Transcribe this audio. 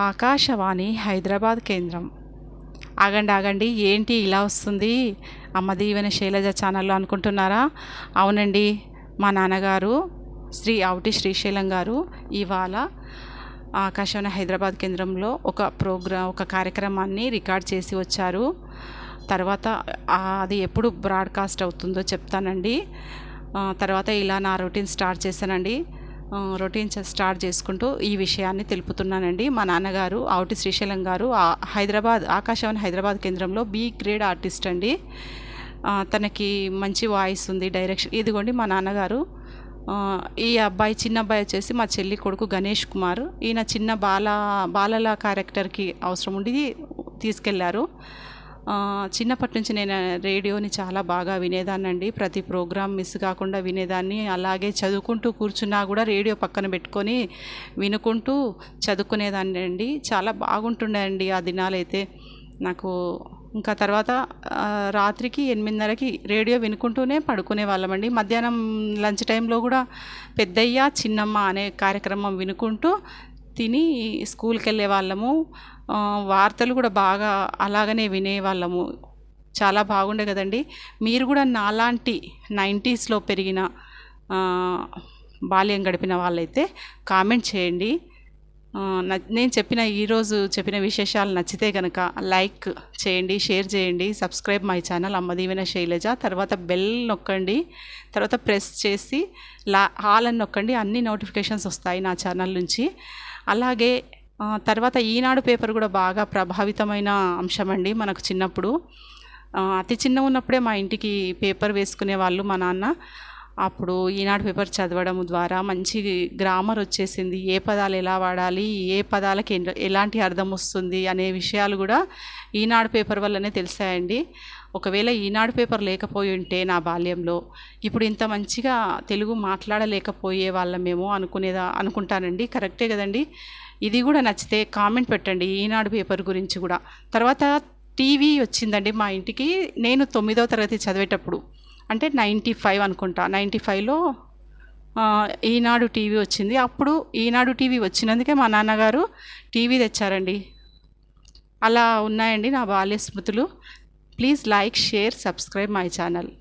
ఆకాశవాణి హైదరాబాద్ కేంద్రం. ఆగండి ఏంటి ఇలా వస్తుంది అమ్మ దీవెన శైలజ ఛానల్లో అనుకుంటున్నారా? అవునండి, మా నాన్నగారు శ్రీ ఆవుటి శ్రీశైలం గారు ఇవాళ ఆకాశవాణి హైదరాబాద్ కేంద్రంలో ఒక కార్యక్రమాన్ని రికార్డ్ చేసి వచ్చారు. తర్వాత అది ఎప్పుడు బ్రాడ్కాస్ట్ అవుతుందో చెప్తానండి. తర్వాత ఇలా నా రొటీన్ స్టార్ట్ చేశానండి. స్టార్ట్ చేసుకుంటూ ఈ విషయాన్ని తెలుపుతున్నానండి. మా నాన్నగారు ఆవుటి శ్రీశైలం గారు ఆకాశవాణి హైదరాబాద్ కేంద్రంలో బి గ్రేడ్ ఆర్టిస్ట్ అండి. తనకి మంచి వాయిస్ ఉంది, డైరెక్షన్. ఇదిగోండి మా నాన్నగారు. ఈ చిన్న అబ్బాయి వచ్చేసి మా చెల్లి కొడుకు గణేష్ కుమార్. ఈయన చిన్న బాలల క్యారెక్టర్కి అవసరం ఉండి తీసుకెళ్లారు. చిన్నప్పటి నుంచి నేను రేడియోని చాలా బాగా వినేదాన్నండి. ప్రతి ప్రోగ్రాం మిస్ కాకుండా వినేదాన్ని. అలాగే చదువుకుంటూ కూర్చున్నా కూడా రేడియో పక్కన పెట్టుకొని వినుకుంటూ చదువుకునేదాన్ని అండి. చాలా బాగుంటుండే అండి ఆ దినాలైతే నాకు. ఇంకా తర్వాత రాత్రికి 8:30కి రేడియో వినుకుంటూనే పడుకునే వాళ్ళమండి. మధ్యాహ్నం లంచ్ టైంలో కూడా పెద్దయ్య చిన్నమ్మ అనే కార్యక్రమం వినుకుంటూ తిని స్కూల్కి వెళ్ళే వాళ్ళము. వార్తలు కూడా బాగా అలాగనే వినేవాళ్ళము. చాలా బాగుండే కదండి. మీరు కూడా నాలాంటి 90స్లో పెరిగిన బాల్యం గడిపిన వాళ్ళైతే కామెంట్ చేయండి. నేను ఈరోజు చెప్పిన విశేషాలు నచ్చితే కనుక లైక్ చేయండి, షేర్ చేయండి, సబ్స్క్రైబ్ మై ఛానల్ అమ్మ దీవెన శైలజ. తర్వాత బెల్ నొక్కండి, తర్వాత ప్రెస్ చేసి ఆల్ అని నొక్కండి. అన్ని నోటిఫికేషన్స్ వస్తాయి నా ఛానల్ నుంచి. అలాగే తర్వాత ఈనాడు పేపర్ కూడా బాగా ప్రభావితమైన అంశం అండి మనకు చిన్నప్పుడు. అతి చిన్న ఉన్నప్పుడే మా ఇంటికి పేపర్ వేసుకునే వాళ్ళు మా నాన్న. అప్పుడు ఈనాడు పేపర్ చదవడం ద్వారా మంచి గ్రామర్ వచ్చేసింది. ఏ పదాలు ఎలా వాడాలి, ఏ పదాలకి ఎలాంటి అర్థం వస్తుంది అనే విషయాలు కూడా ఈనాడు పేపర్ వల్లనే తెలిసాయండి. ఒకవేళ ఈనాడు పేపర్ లేకపోయి ఉంటే నా బాల్యంలో ఇప్పుడు ఇంత మంచిగా తెలుగు మాట్లాడలేకపోయే వాళ్ళమేమో అనుకుంటానండి. కరెక్టే కదండి. ఇది కూడా నచ్చితే కామెంట్ పెట్టండి ఈనాడు పేపర్ గురించి కూడా. తర్వాత టీవీ వచ్చిందండి మా ఇంటికి. నేను 9వ తరగతి చదివేటప్పుడు, అంటే 95 అనుకుంటా. 95లో ఈనాడు టీవీ వచ్చింది. అప్పుడు ఈనాడు టీవీ వచ్చినందుకే మా నాన్నగారు టీవీ తెచ్చారండి. అలా ఉన్నాయండి నా బాల్య స్మృతులు. Please like, share, subscribe my channel.